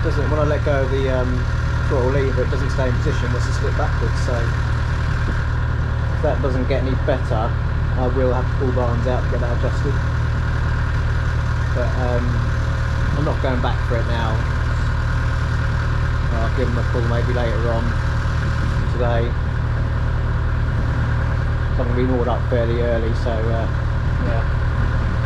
doesn't, when I let go of the throttle lever, it doesn't stay in position, it's a slip backwards. So if that doesn't get any better, I will have to pull Barnes out to get that adjusted. But I'm not going back for it now. I'll give them a call maybe later on today. So I'm going to be moored up fairly early, so yeah.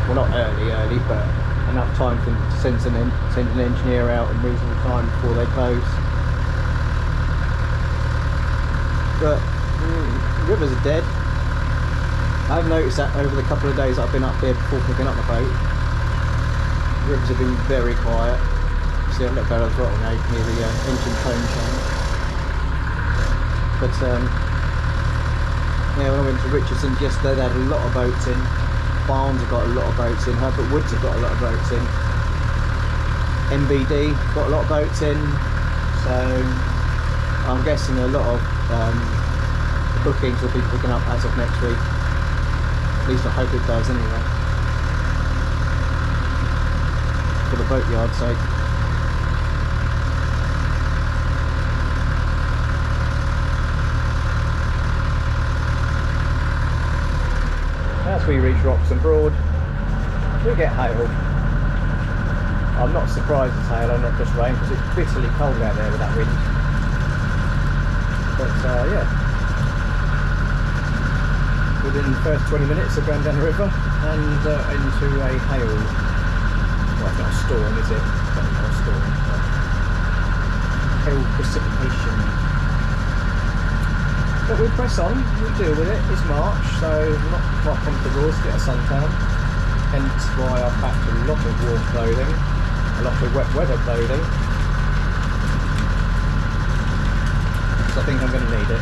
Well, not early, but enough time for them to send an engineer out in reasonable time before they close. But rivers are dead. I've noticed that over the couple of days that I've been up here before picking up the boat. Rivers have been very quiet. See, I've let go of the throttle now, you can hear the engine tone change. But yeah, when I went to Richardson's yesterday, they had a lot of boats in. Barnes have got a lot of boats in. Herbert Woods have got a lot of boats in. MBD got a lot of boats in. So I'm guessing a lot of the bookings will be picking up as of next week. At least I hope it does anyway. For the boatyard's sake. As we reach Roxton Broad, we get hail. I'm not surprised it's hail and not just rain, because it's bitterly cold out there with that wind. But yeah, within the first 20 minutes of going down the river and into a hail. Well, it's not a storm, is it? It's not a storm. Hail precipitation. But we press on, we deal with it. It's March, so we're not quite comfortable to get a suntan. Hence why I've packed a lot of warm clothing, a lot of wet weather clothing. So I think I'm going to need it.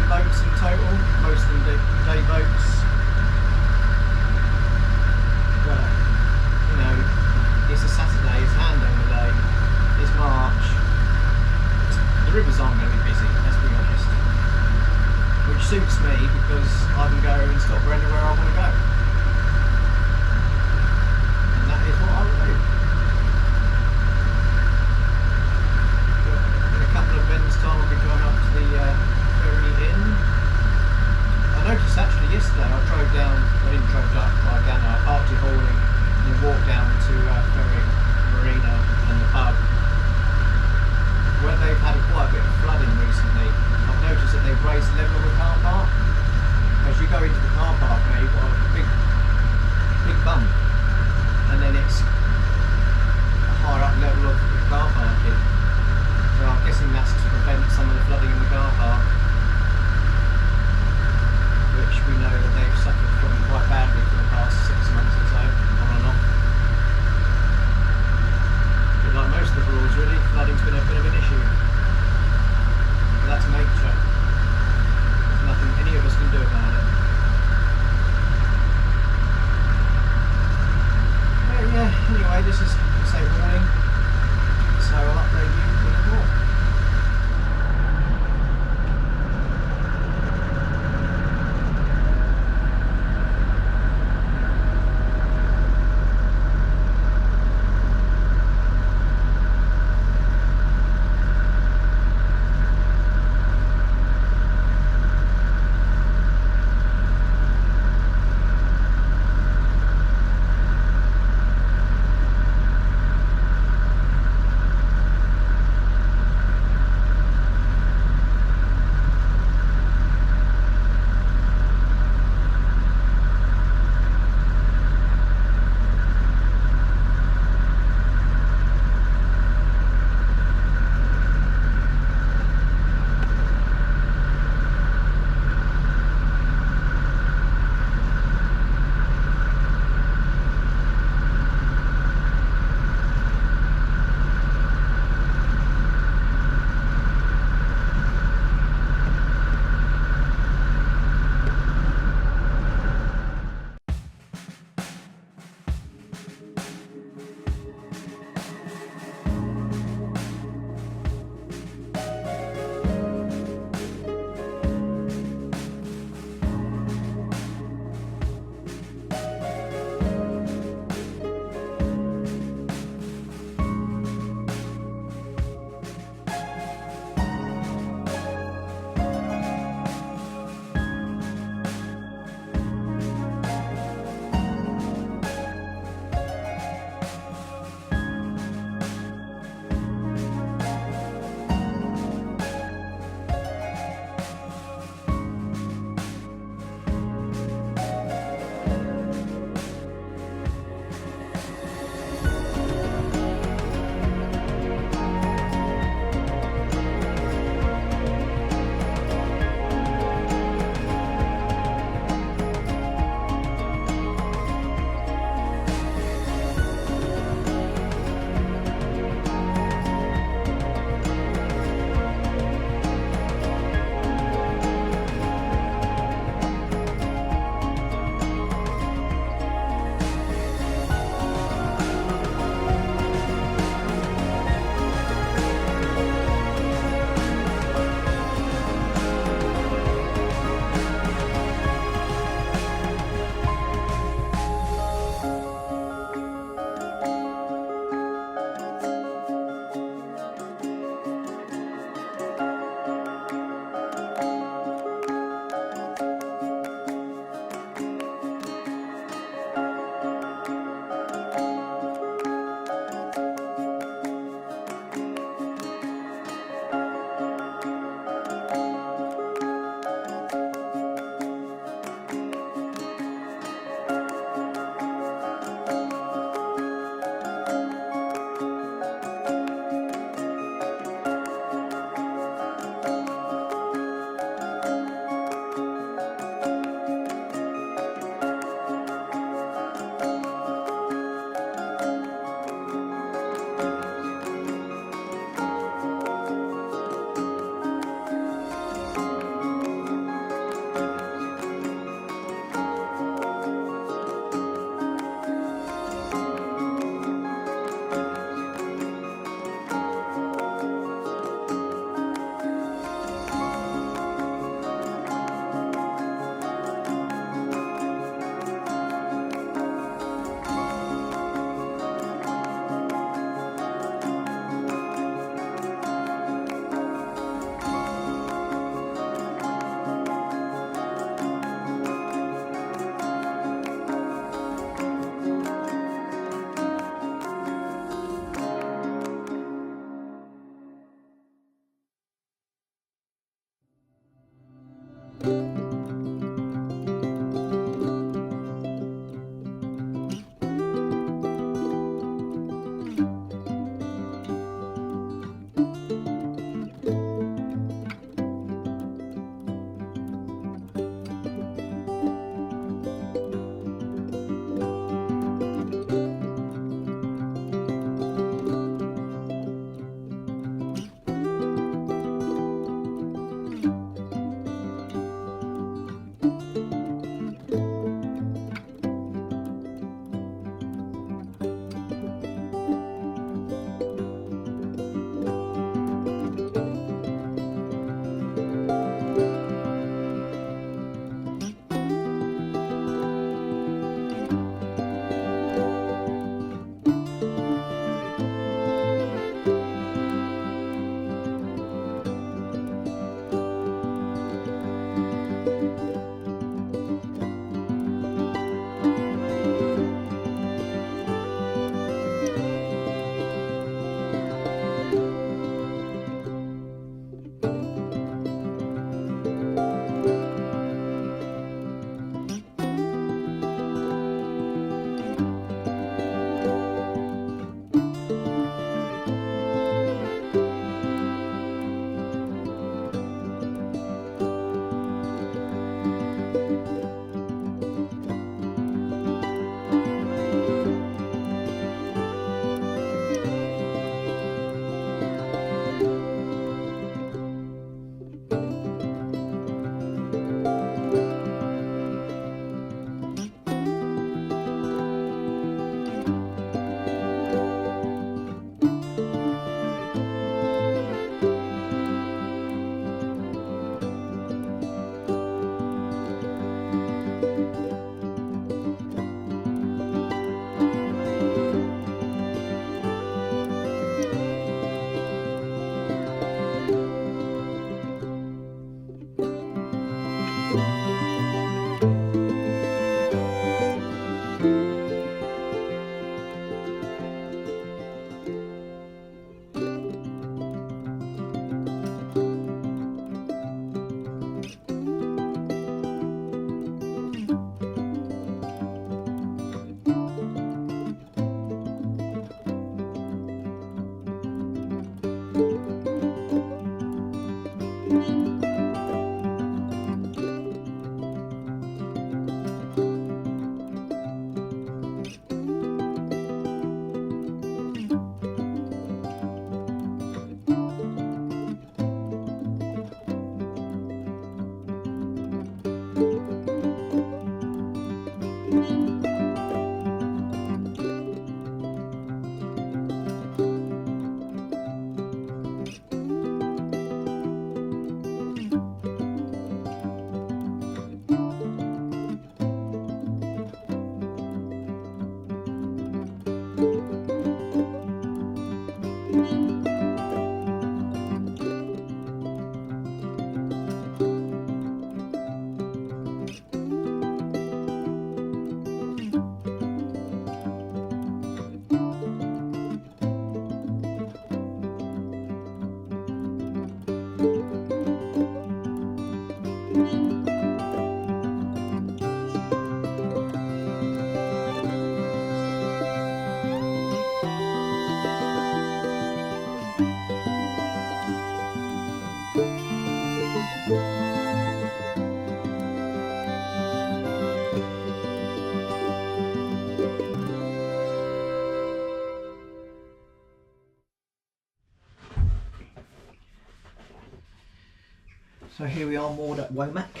So here we are moored at Womack,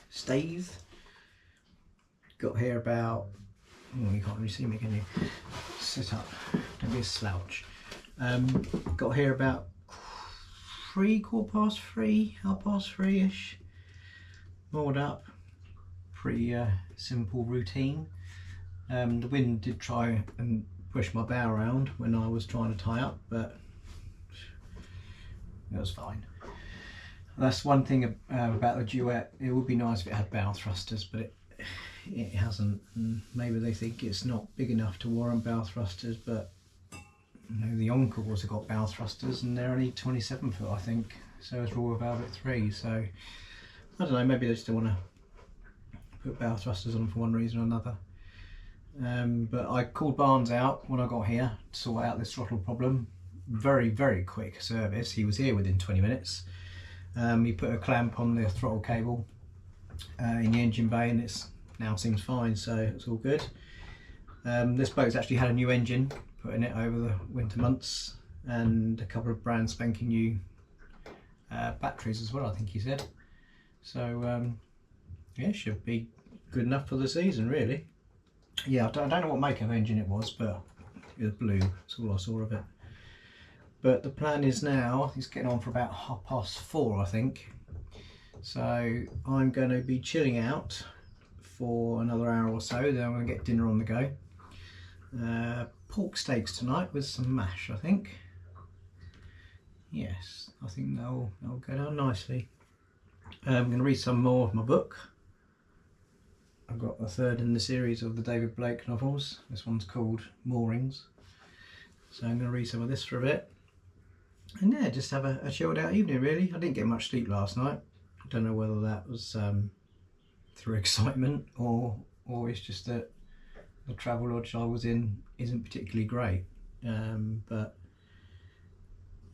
stays. Got here about, oh, you can't really see me, can you? Sit up, don't be a slouch. Got here about 3:15, 3:30ish. Moored up, pretty simple routine. The wind did try and push my bow around when I was trying to tie up, but it was fine. That's one thing about the Duet. It would be nice if it had bow thrusters, but it hasn't. And maybe they think it's not big enough to warrant bow thrusters, but you know, the Encores have got bow thrusters and they're only 27 foot, I think. So is Royal Velvet 3. So I don't know, maybe they just don't want to put bow thrusters on for one reason or another. But I called Barnes out when I got here to sort out this throttle problem. Very quick service. He was here within 20 minutes. He put a clamp on the throttle cable in the engine bay, and it's now seems fine, so it's all good. This boat's actually had a new engine put in it over the winter months, and a couple of brand spanking new batteries as well, I think he said. So yeah, should be good enough for the season, really. Yeah, I don't know what make of engine it was, but it was blue. That's all I saw of it. But the plan is now, he's getting on for about 4:30, I think. So I'm going to be chilling out for another hour or so, then I'm going to get dinner on the go. Pork steaks tonight with some mash, I think. Yes, I think that'll go down nicely. I'm going to read some more of my book. I've got the third in the series of the David Blake novels. This one's called Moorings. So I'm going to read some of this for a bit. And yeah, just have a chilled out evening, really. I didn't get much sleep last night. I don't know whether that was through excitement or it's just that the travel lodge I was in isn't particularly great. But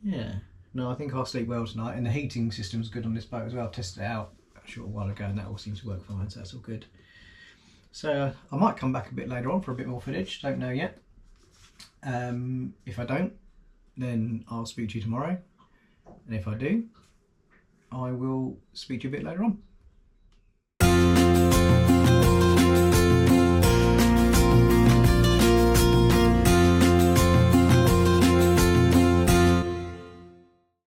yeah, no, I think I'll sleep well tonight. And the heating system's good on this boat as well. I tested it out a short while ago and that all seems to work fine, so that's all good. So I might come back a bit later on for a bit more footage, don't know yet. If I don't, then I'll speak to you tomorrow, and if I do, I will speak to you a bit later on.